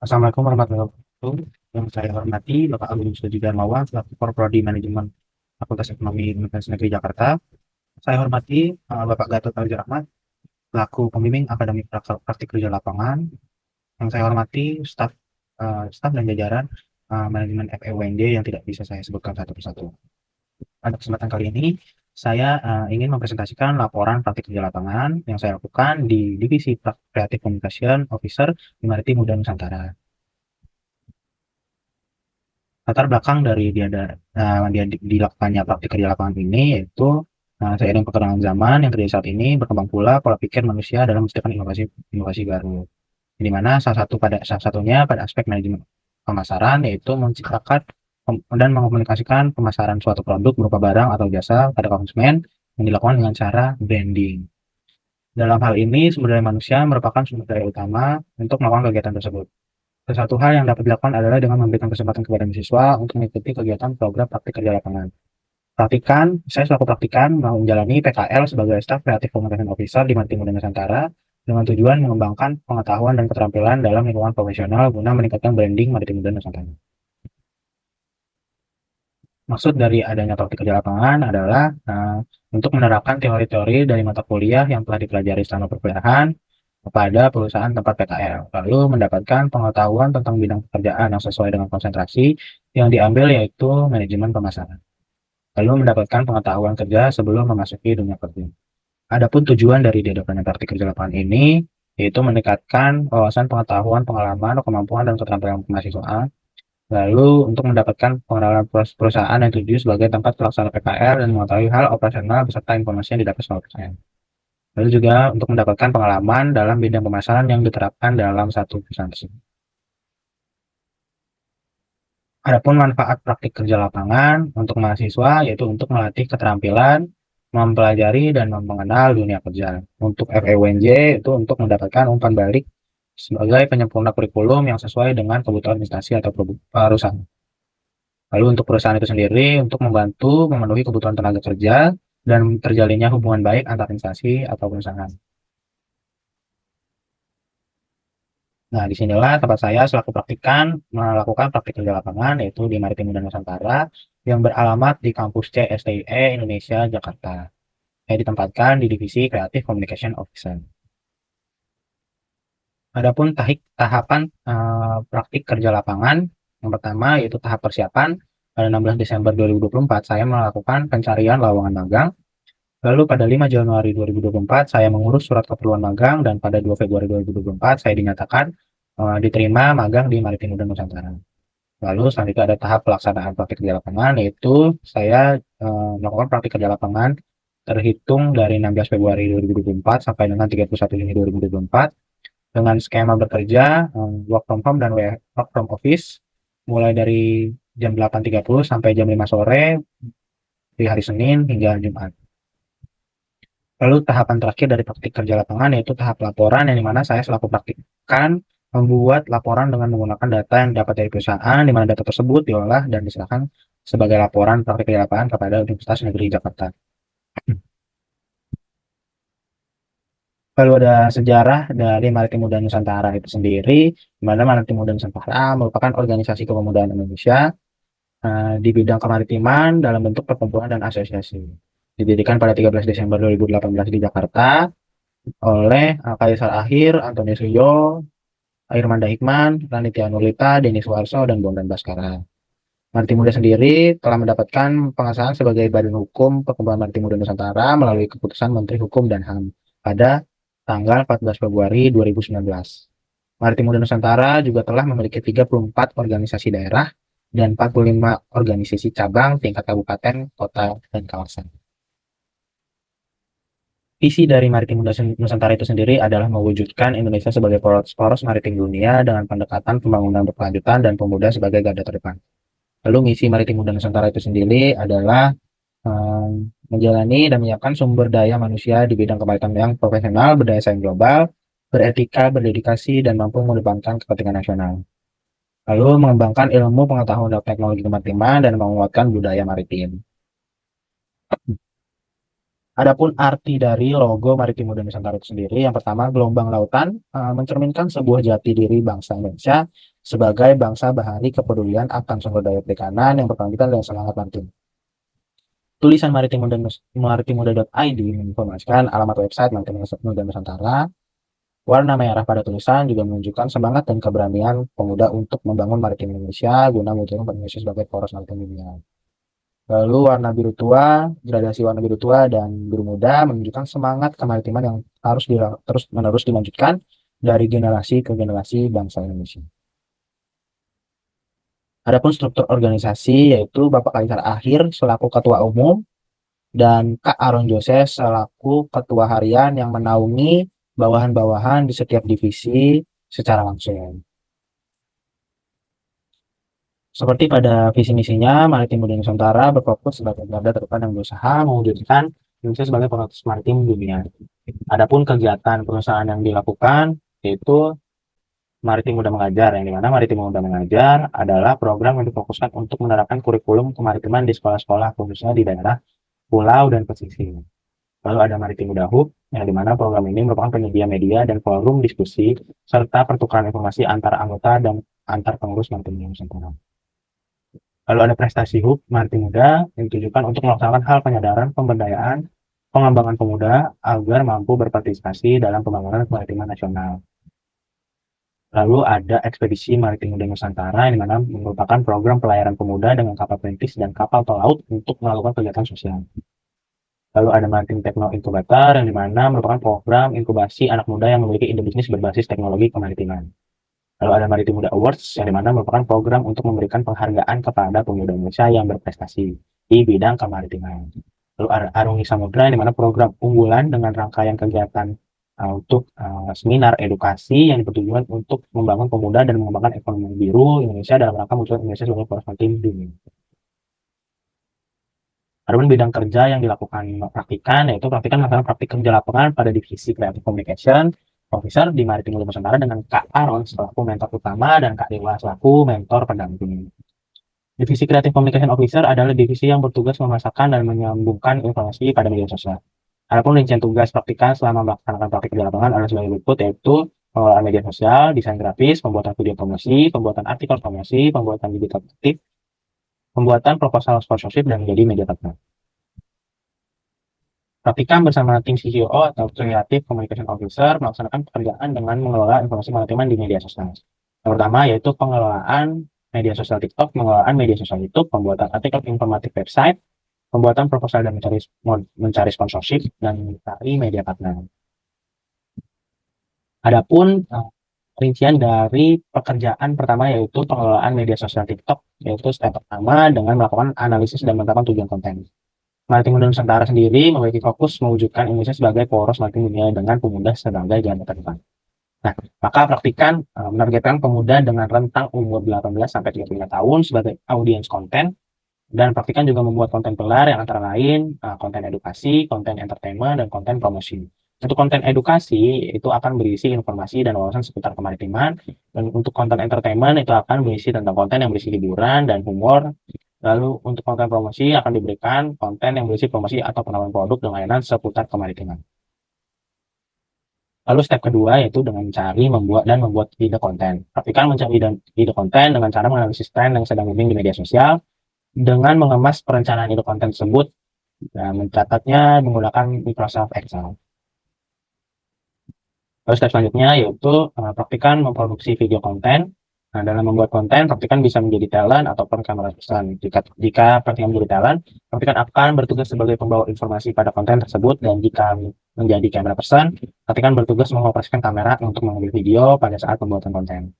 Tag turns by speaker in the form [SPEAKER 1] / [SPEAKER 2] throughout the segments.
[SPEAKER 1] Assalamualaikum warahmatullahi wabarakatuh. Yang saya hormati Bapak Agung Sudi Darmawan selaku Prodi Manajemen Fakultas Ekonomi Universitas Negeri Jakarta. Saya hormati Bapak Gatot Fauzi Rahmat selaku pembimbing akademik praktik kerja lapangan. Yang saya hormati staf dan jajaran manajemen FEUNJ yang tidak bisa saya sebutkan satu persatu. Pada kesempatan kali ini saya ingin mempresentasikan laporan praktik kerja lapangan yang saya lakukan di Divisi Creative Communication Officer di Maritim Muda Nusantara. Latar belakang dari dia dilakukannya praktik kerja lapangan ini yaitu seiring perkembangan zaman yang terjadi saat ini berkembang pula pola pikir manusia dalam menciptakan inovasi inovasi baru. Di mana salah satunya pada aspek manajemen pemasaran yaitu menciptakan dan mengomunikasikan pemasaran suatu produk berupa barang atau jasa pada konsumen yang dilakukan dengan cara branding. Dalam hal ini, sumber daya manusia merupakan sumber daya utama untuk melakukan kegiatan tersebut. Salah satu hal yang dapat dilakukan adalah dengan memberikan kesempatan kepada mahasiswa untuk mengikuti kegiatan program praktik kerja lapangan. Saya selaku praktikan menjalani PKL sebagai Staff Creative Communication Officer di Maritim Muda Nusantara dengan tujuan mengembangkan pengetahuan dan keterampilan dalam lingkungan profesional guna meningkatkan branding Maritim Muda Nusantara. Maksud dari adanya praktik kerja lapangan adalah untuk menerapkan teori-teori dari mata kuliah yang telah dipelajari selama perkuliahan kepada perusahaan tempat PKL, lalu mendapatkan pengetahuan tentang bidang pekerjaan yang sesuai dengan konsentrasi yang diambil yaitu manajemen pemasaran, lalu mendapatkan pengetahuan kerja sebelum memasuki dunia kerja. Adapun tujuan dari diadakannya praktik kerja lapangan ini yaitu meningkatkan wawasan pengetahuan, pengalaman, kemampuan, dan keterampilan mahasiswa. Lalu untuk mendapatkan pengenalan perusahaan yang tujuh sebagai tempat pelaksana PKL dan mengetahui hal operasional beserta informasi yang didapat selama perusahaan. Lalu juga untuk mendapatkan pengalaman dalam bidang pemasaran yang diterapkan dalam satu perusahaan tersebut. Adapun manfaat praktik kerja lapangan untuk mahasiswa yaitu untuk melatih keterampilan, mempelajari dan mengenal dunia kerja. Untuk FEUNJ itu untuk mendapatkan umpan balik sebagai penyempurna kurikulum yang sesuai dengan kebutuhan instansi atau perusahaan. Lalu untuk perusahaan itu sendiri untuk membantu memenuhi kebutuhan tenaga kerja dan terjalinnya hubungan baik antar instansi atau perusahaan. Nah, disinilah tempat saya selaku praktikan melakukan praktik kerja lapangan yaitu di Maritim Muda Nusantara yang beralamat di kampus C STIE Indonesia, Jakarta. Saya ditempatkan di divisi Creative Communication Officer. Adapun tahapan praktik kerja lapangan yang pertama yaitu tahap persiapan. Pada 16 Desember 2024 saya melakukan pencarian lowongan magang. Lalu pada 5 Januari 2024 saya mengurus surat keperluan magang dan pada 2 Februari 2024 saya dinyatakan diterima magang di Maritim Muda Nusantara. Lalu selanjutnya ada tahap pelaksanaan praktik kerja lapangan yaitu saya melakukan praktik kerja lapangan terhitung dari 16 Februari 2024 sampai dengan 31 Juni 2024 dengan skema bekerja work from home dan work from office mulai dari jam 8.30 sampai jam 5 sore di hari Senin hingga Jumat. Lalu tahapan terakhir dari praktik kerja lapangan yaitu tahap laporan yang dimana saya selaku praktikan membuat laporan dengan menggunakan data yang dapat dari perusahaan di mana data tersebut diolah dan diserahkan sebagai laporan praktik kerja lapangan kepada Universitas Negeri Jakarta. Lalu ada sejarah dari Maritim Muda Nusantara itu sendiri, di mana Maritim Muda Nusantara merupakan organisasi kepemudaan Indonesia di bidang kemaritiman dalam bentuk perkumpulan dan asosiasi. Didirikan pada 13 Desember 2018 di Jakarta oleh Kaisar Akhir, Antonius Riojo, Irmanda Hikman, Ranitia Nurlita, Denny Suharso, dan Bondan Baskara. Maritim Muda sendiri telah mendapatkan pengesahan sebagai Badan Hukum Perkembangan Maritim Muda Nusantara melalui keputusan Menteri Hukum dan HAM pada tanggal 14 Februari 2019. Maritim Muda Nusantara juga telah memiliki 34 organisasi daerah dan 45 organisasi cabang tingkat kabupaten, kota, dan kawasan. Visi dari Maritim Muda Nusantara itu sendiri adalah mewujudkan Indonesia sebagai poros maritim dunia dengan pendekatan pembangunan berkelanjutan dan pemuda sebagai garda terdepan. Lalu misi Maritim Muda Nusantara itu sendiri adalah menjalani dan menyiapkan sumber daya manusia di bidang kemaritiman yang profesional, berdaya saing global, beretika, berdedikasi, dan mampu mengedepankan kepentingan nasional. Lalu mengembangkan ilmu pengetahuan dan teknologi kemaritiman dan menguatkan budaya maritim. Adapun arti dari logo Maritim Muda Nusantara itu sendiri, yang pertama gelombang lautan mencerminkan sebuah jati diri bangsa Indonesia sebagai bangsa bahari kepedulian akan sumber daya perikanan yang berkelanjutan dan semangat maritim. Tulisan maritimmuda.id menginformasikan alamat website Maritim Muda Nusantara. Warna merah pada tulisan juga menunjukkan semangat dan keberanian pemuda untuk membangun maritim Indonesia guna mewujudkan Indonesia sebagai poros maritim dunia. Lalu warna biru tua, gradasi warna biru tua dan biru muda menunjukkan semangat kemaritiman yang harus terus menerus dilanjutkan dari generasi ke generasi bangsa Indonesia. Adapun struktur organisasi yaitu Bapak Kaisar Akhir selaku Ketua Umum dan Kak Aaron Joses selaku Ketua Harian yang menaungi bawahan-bawahan di setiap divisi secara langsung. Seperti pada visi misinya, Maritim Muda Nusantara berfokus sebagai garda terdepan yang berusaha mewujudkan Indonesia sebagai penerus maritim dunia. Adapun kegiatan perusahaan yang dilakukan yaitu Maritim Muda Mengajar, yang dimana Maritim Muda Mengajar adalah program yang difokuskan untuk menerapkan kurikulum kemaritiman di sekolah-sekolah khususnya di daerah pulau dan pesisir. Lalu ada Maritim Muda Hub, yang dimana program ini merupakan penyedia media dan forum diskusi serta pertukaran informasi antar anggota dan antar pengurus Maritim Muda Nusantara. Lalu ada prestasi hub Maritim Muda yang ditujukan untuk melaksanakan hal penyadaran, pemberdayaan, pengembangan pemuda agar mampu berpartisipasi dalam pembangunan kemaritiman nasional. Lalu ada ekspedisi Maritim Muda Nusantara yang dimana merupakan program pelayaran pemuda dengan kapal perintis dan kapal tol laut untuk melakukan kegiatan sosial. Lalu ada Maritim Techno Incubator yang dimana merupakan program inkubasi anak muda yang memiliki ide bisnis berbasis teknologi kemaritiman. Lalu ada Maritim Muda Awards yang dimana merupakan program untuk memberikan penghargaan kepada pemuda Indonesia yang berprestasi di bidang kemaritiman. Lalu ada Arungi Samudra yang dimana program unggulan dengan rangkaian kegiatan untuk seminar edukasi yang bertujuan untuk membangun pemuda dan mengembangkan ekonomi biru Indonesia dalam rangka mewujudkan Indonesia sebagai poros maritim dunia. Adapun bidang kerja yang dilakukan praktikan yaitu praktikan melaksanakan praktik kerja lapangan pada divisi Creative Communication Officer di Maritim Muda Nusantara dengan Kak Aaron selaku mentor utama dan Kak Dewa selaku mentor pendamping. Divisi Creative Communication Officer adalah divisi yang bertugas memasarkan dan menyambungkan informasi pada media sosial. Adapun rincian tugas praktikan selama melaksanakan praktik di lapangan adalah sebagai berikut, yaitu pengelolaan media sosial, desain grafis, pembuatan video promosi, pembuatan artikel promosi, pembuatan digital aktif, pembuatan proposal sponsorship, dan menjadi media partner. Praktikan bersama tim CCO atau Creative Communication Officer melaksanakan pekerjaan dengan mengelola informasi maritiman di media sosial. Yang pertama yaitu pengelolaan media sosial TikTok, pengelolaan media sosial YouTube, pembuatan artikel informatif website, pembuatan proposal dan mencari sponsorship, dan mencari media partner. Adapun rincian dari pekerjaan pertama yaitu pengelolaan media sosial TikTok, yaitu step pertama dengan melakukan analisis dan menetapkan tujuan konten. Maritim Muda Nusantara sendiri memiliki fokus mewujudkan Indonesia sebagai poros maritim dunia dengan pemuda sebagai garda terdepan. Nah, maka praktikan menargetkan pemuda dengan rentang umur 18 sampai 35 tahun sebagai audiens konten, dan praktikan juga membuat konten pilar yang antara lain konten edukasi, konten entertainment, dan konten promosi. Untuk konten edukasi itu akan berisi informasi dan wawasan seputar kemaritiman, dan untuk konten entertainment itu akan berisi tentang konten yang berisi hiburan dan humor. Lalu untuk konten promosi akan diberikan konten yang berisi promosi atau penawaran produk dan layanan seputar kemaritiman. Lalu step kedua yaitu dengan mencari, membuat ide konten. Praktikan mencari ide konten dengan cara menganalisis tren yang sedang booming di media sosial, dengan mengemas perencanaan ide konten tersebut dan mencatatnya menggunakan Microsoft Excel. Lalu step selanjutnya yaitu praktikan memproduksi video konten. Nah, dalam membuat konten, praktikan bisa menjadi talent ataupun kamera person. Jika praktikan menjadi talent, praktikan akan bertugas sebagai pembawa informasi pada konten tersebut, dan jika menjadi kamera person, praktikan bertugas mengoperasikan kamera untuk mengambil video pada saat pembuatan konten.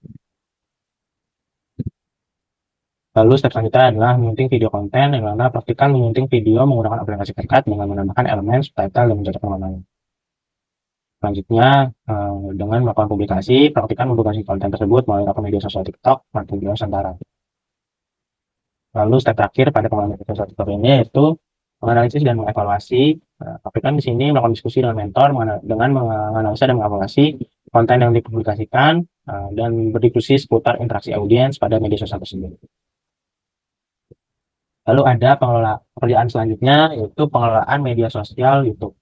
[SPEAKER 1] Lalu step selanjutnya adalah menyunting video konten, yang mana praktikan menyunting video menggunakan aplikasi CapCut dengan menambahkan elemen, subtitle, dan mencocokkan warnanya. Selanjutnya, dengan melakukan publikasi, praktikan mempublikasi konten tersebut melalui akun media sosial TikTok Maritim Muda Nusantara. Lalu step terakhir pada pengembangan media sosial TikTok ini yaitu menganalisis dan mengevaluasi. Praktikan di sini melakukan diskusi dengan mentor dengan menganalisa dan mengevaluasi konten yang dipublikasikan dan berdiskusi seputar interaksi audiens pada media sosial tersebut. Lalu ada pekerjaan selanjutnya yaitu pengelolaan media sosial YouTube.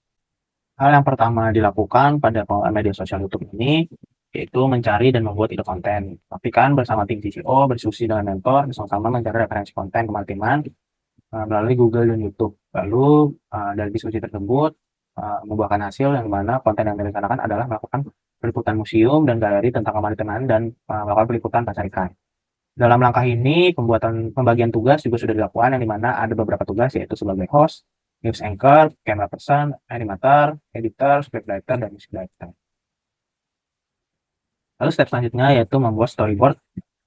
[SPEAKER 1] Hal yang pertama dilakukan pada pengelola media sosial YouTube ini, yaitu mencari dan membuat ide konten. Pastikan bersama tim CCO, berdiskusi dengan mentor, bersama-sama mencari referensi konten kemaritiman melalui Google dan YouTube. Lalu dari diskusi tersebut membuahkan hasil yang mana konten yang direncanakan adalah melakukan peliputan museum dan galeri tentang kemaritiman dan melakukan peliputan pasar ikan. Dalam langkah ini, pembagian tugas juga sudah dilakukan, yang dimana ada beberapa tugas, yaitu sebagai host, news anchor, camera person, animator, editor, scriptwriter, dan music director. Lalu step selanjutnya yaitu membuat storyboard.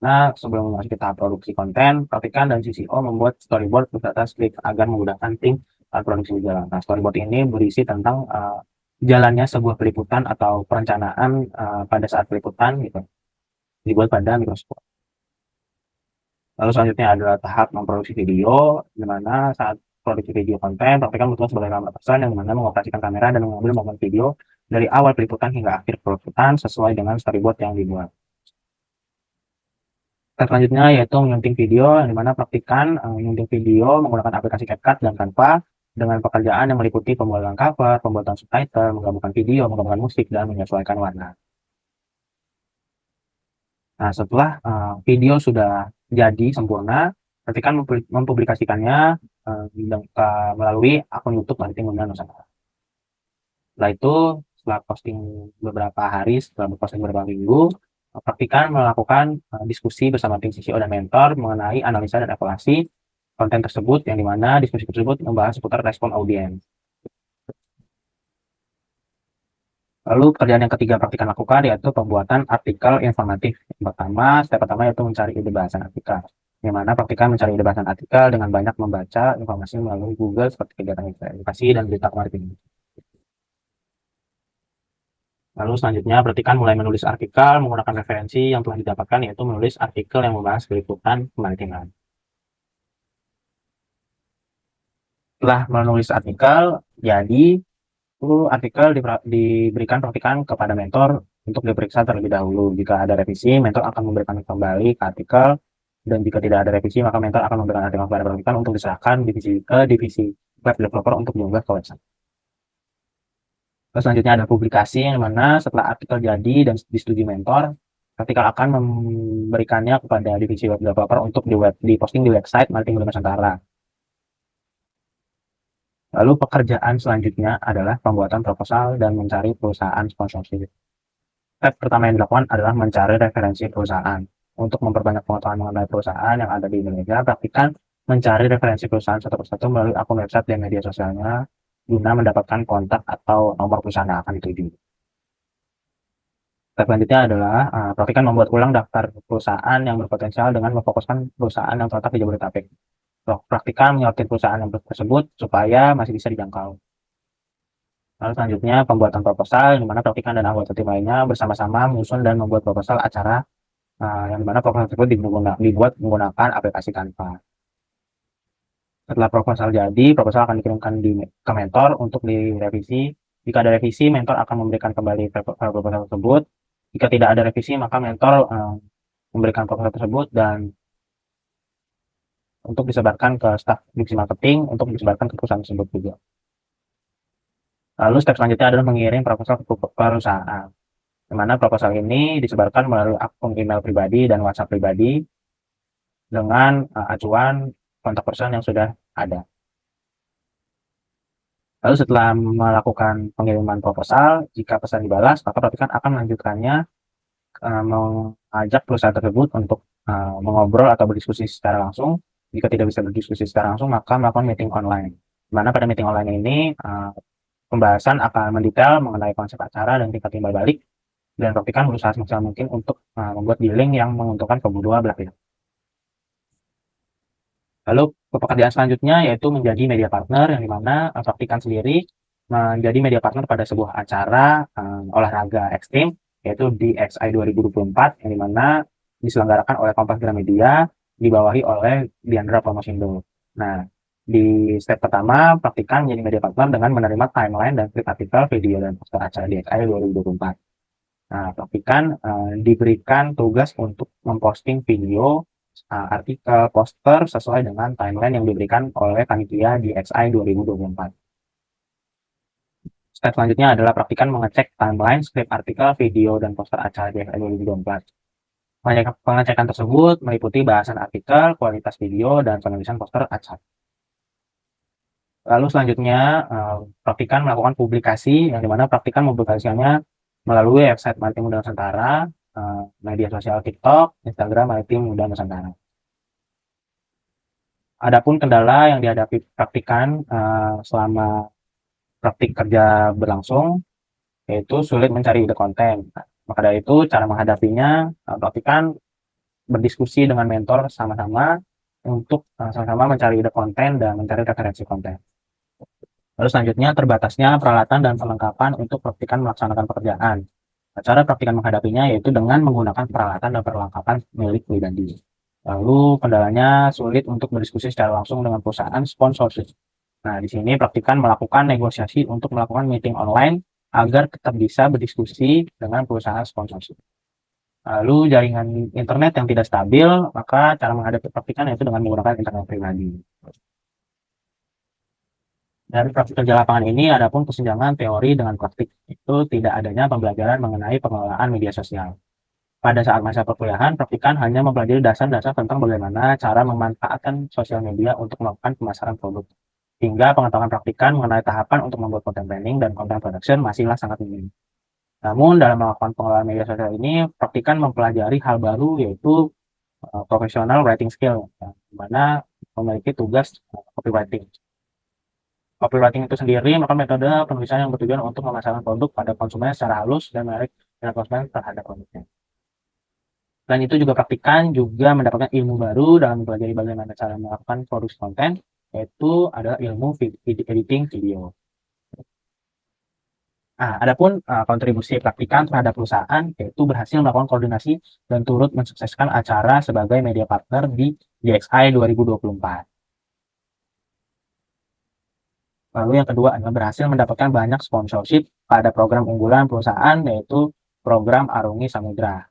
[SPEAKER 1] Nah, sebelum memasuki tahap produksi konten, praktikan dan CCO membuat storyboard beserta skrip agar memudahkan tim saat produksi berjalan. Nah, storyboard ini berisi tentang jalannya sebuah peliputan atau perencanaan pada saat peliputan gitu, dibuat pada Microsoft. Lalu selanjutnya adalah tahap memproduksi video, di mana saat produksi video konten, praktikan bertugas sebagai kamera person yang mana mengoperasikan kamera dan mengambil momen video dari awal peliputan hingga akhir peliputan sesuai dengan storyboard yang dibuat. Step selanjutnya yaitu menyunting video, yang dimana praktikan menyunting video menggunakan aplikasi CapCut dan Canva dengan pekerjaan yang meliputi pembuatan cover, pembuatan subtitle, menggabungkan video, menggabungkan musik, dan menyesuaikan warna. Nah, setelah video sudah jadi sempurna, praktikan mempublikasikannya melalui akun YouTube Maritim Bunda Nusantara. Setelah itu, setelah posting beberapa hari, setelah berposting beberapa minggu, praktikan melakukan diskusi bersama tim CCO dan mentor mengenai analisa dan evaluasi konten tersebut, yang dimana diskusi tersebut membahas seputar respon audiens. Lalu pekerjaan yang ketiga praktikan lakukan yaitu pembuatan artikel informatif. Yang pertama, step pertama yaitu mencari ide bahasan artikel. Yang mana praktikan mencari ide bahasan artikel dengan banyak membaca informasi melalui Google seperti kegiatan edukasi dan berita maritim. Lalu selanjutnya praktikan mulai menulis artikel menggunakan referensi yang telah didapatkan, yaitu menulis artikel yang membahas peliputan kemaritiman. Setelah menulis artikel, jadi artikel diberikan praktikan kepada mentor untuk diperiksa terlebih dahulu. Jika ada revisi, mentor akan memberikan kembali ke artikel, dan jika tidak ada revisi, maka mentor akan memberikan artikel kepada praktikan untuk diserahkan ke divisi web developer untuk diunggah ke website. Terus selanjutnya ada publikasi, yang mana setelah artikel jadi dan disetujui mentor, praktikal akan memberikannya kepada divisi web developer untuk diposting di website Maritim Bunda Nusantara. Lalu pekerjaan selanjutnya adalah pembuatan proposal dan mencari perusahaan sponsorship. Step pertama yang dilakukan adalah mencari referensi perusahaan. Untuk memperbanyak pengetahuan mengenai perusahaan yang ada di Indonesia, praktikan mencari referensi perusahaan satu persatu melalui akun website dan media sosialnya guna mendapatkan kontak atau nomor perusahaan yang akan dituju. Step selanjutnya adalah praktikan membuat ulang daftar perusahaan yang berpotensial dengan memfokuskan perusahaan yang terletak di Jabodetabek. Praktikan menyortir perusahaan yang tersebut supaya masih bisa dijangkau. Lalu selanjutnya pembuatan proposal, yang dimana praktikan dan anggota tim lainnya bersama-sama menyusun dan membuat proposal acara, yang dimana proposal tersebut dibuat menggunakan aplikasi Canva. Setelah proposal jadi, proposal akan dikirimkan ke mentor untuk direvisi. Jika ada revisi, mentor akan memberikan kembali proposal tersebut. Jika tidak ada revisi, maka mentor memberikan proposal tersebut dan untuk disebarkan ke staf divisi marketing untuk disebarkan ke perusahaan tersebut juga. Lalu step selanjutnya adalah mengirim proposal ke perusahaan, di mana proposal ini disebarkan melalui akun email pribadi dan WhatsApp pribadi dengan acuan kontak person yang sudah ada. Lalu setelah melakukan pengiriman proposal, jika pesan dibalas, maka praktikan akan melanjutkannya mengajak perusahaan tersebut untuk mengobrol atau berdiskusi secara langsung. Jika tidak bisa berdiskusi secara langsung, maka melakukan meeting online. Di mana pada meeting online ini pembahasan akan mendetail mengenai konsep acara dan tingkat timbal balik, dan praktikan berusaha semaksimal mungkin untuk membuat dealing yang menguntungkan kedua belah pihak. Lalu pekerjaan selanjutnya yaitu menjadi media partner, yang dimana praktikan sendiri menjadi media partner pada sebuah acara olahraga ekstrim, yaitu di XI 2024, yang dimana diselenggarakan oleh Kompas Gramedia, dibawahi oleh Diandra Promosindo. Nah, di step pertama, praktikan menjadi media partner dengan menerima timeline dan script artikel, video, dan poster acara di XI 2024. Nah, praktikan diberikan tugas untuk memposting video, artikel, poster sesuai dengan timeline yang diberikan oleh panitia di XI 2024. Step selanjutnya adalah praktikan mengecek timeline, skrip artikel, video, dan poster acara JFI 2024. Pengecekan tersebut meliputi bahasan artikel, kualitas video, dan penulisan poster acara. Lalu selanjutnya, praktikan melakukan publikasi, yang dimana praktikan mempublikasikannya melalui website Maritim Muda Nusantara, media sosial TikTok, Instagram Maritim Muda Nusantara. Adapun kendala yang dihadapi praktikan selama praktik kerja berlangsung, yaitu sulit mencari ide konten. Maka dari itu, cara menghadapinya, praktikan berdiskusi dengan mentor sama-sama untuk sama-sama mencari ide konten dan mencari referensi konten. Lalu selanjutnya, terbatasnya peralatan dan perlengkapan untuk praktikan melaksanakan pekerjaan. Cara praktikan menghadapinya yaitu dengan menggunakan peralatan dan perlengkapan milik pribadi. Lalu kendalanya sulit untuk berdiskusi secara langsung dengan perusahaan sponsorship. Nah, di sini praktikan melakukan negosiasi untuk melakukan meeting online agar tetap bisa berdiskusi dengan perusahaan sponsorship. Lalu jaringan internet yang tidak stabil, maka cara menghadapi praktikan yaitu dengan menggunakan internet pribadi. Dari praktik kerja lapangan ini, adapun kesenjangan teori dengan praktik itu tidak adanya pembelajaran mengenai pengelolaan media sosial. Pada saat masa perkuliahan, praktikan hanya mempelajari dasar-dasar tentang bagaimana cara memanfaatkan sosial media untuk melakukan pemasaran produk. Hingga pengetahuan praktikan mengenai tahapan untuk membuat content planning dan content production masihlah sangat minim. Namun, dalam melakukan pengelolaan media sosial ini, praktikan mempelajari hal baru yaitu professional writing skill, di mana memiliki tugas copywriting. Copywriting itu sendiri merupakan metode penulisan yang bertujuan untuk memasarkan produk pada konsumen secara halus dan menarik minat konsumen terhadap produknya. Selain itu juga praktikan juga mendapatkan ilmu baru dalam mempelajari bagaimana cara melakukan produksi konten, yaitu adalah ilmu editing video. Nah, adapun kontribusi praktikan terhadap perusahaan yaitu berhasil melakukan koordinasi dan turut mensukseskan acara sebagai media partner di JXI 2024. Lalu yang kedua adalah berhasil mendapatkan banyak sponsorship pada program unggulan perusahaan yaitu program Arungi Samudra.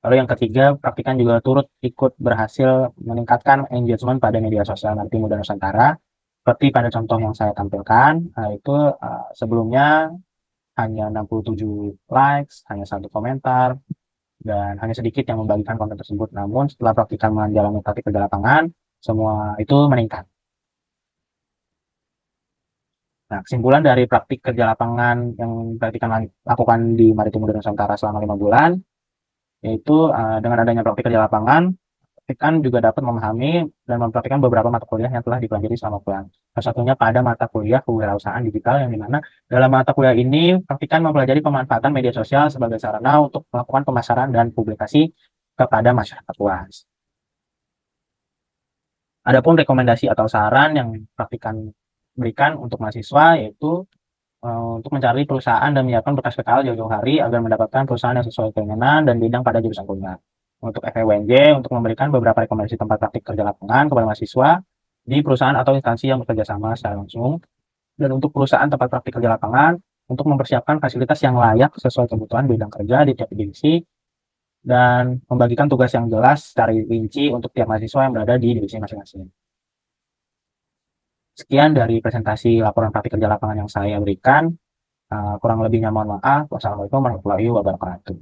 [SPEAKER 1] Lalu yang ketiga, praktikan juga turut ikut berhasil meningkatkan engagement pada media sosial Maritim Muda Nusantara. Seperti pada contoh yang saya tampilkan, itu sebelumnya hanya 67 likes, hanya 1 komentar, dan hanya sedikit yang membagikan konten tersebut. Namun setelah praktikan menjalani praktik kerja lapangan, semua itu meningkat. Nah, kesimpulan dari praktik kerja lapangan yang praktikan lakukan di Maritim Muda Nusantara selama 5 bulan, yaitu dengan adanya praktik kerja lapangan, praktikan juga dapat memahami dan mempraktikkan beberapa mata kuliah yang telah dipelajari selama bulan. Salah satunya pada mata kuliah kewirausahaan digital, yang dimana dalam mata kuliah ini praktikan mempelajari pemanfaatan media sosial sebagai sarana untuk melakukan pemasaran dan publikasi kepada masyarakat luas. Adapun rekomendasi atau saran yang praktikan berikan untuk mahasiswa yaitu untuk mencari perusahaan dan menyiapkan berkas PKL jauh-jauh hari agar mendapatkan perusahaan yang sesuai keinginan dan bidang pada jurusan kuliah. Untuk FEUNJ, untuk memberikan beberapa rekomendasi tempat praktik kerja lapangan kepada mahasiswa di perusahaan atau instansi yang bekerja sama secara langsung. Dan untuk perusahaan tempat praktik kerja lapangan, untuk mempersiapkan fasilitas yang layak sesuai kebutuhan bidang kerja di tiap divisi, dan membagikan tugas yang jelas secara rinci untuk tiap mahasiswa yang berada di divisi masing-masing. Sekian dari presentasi laporan praktik kerja lapangan yang saya berikan. Kurang lebihnya mohon maaf. Wassalamualaikum warahmatullahi wabarakatuh.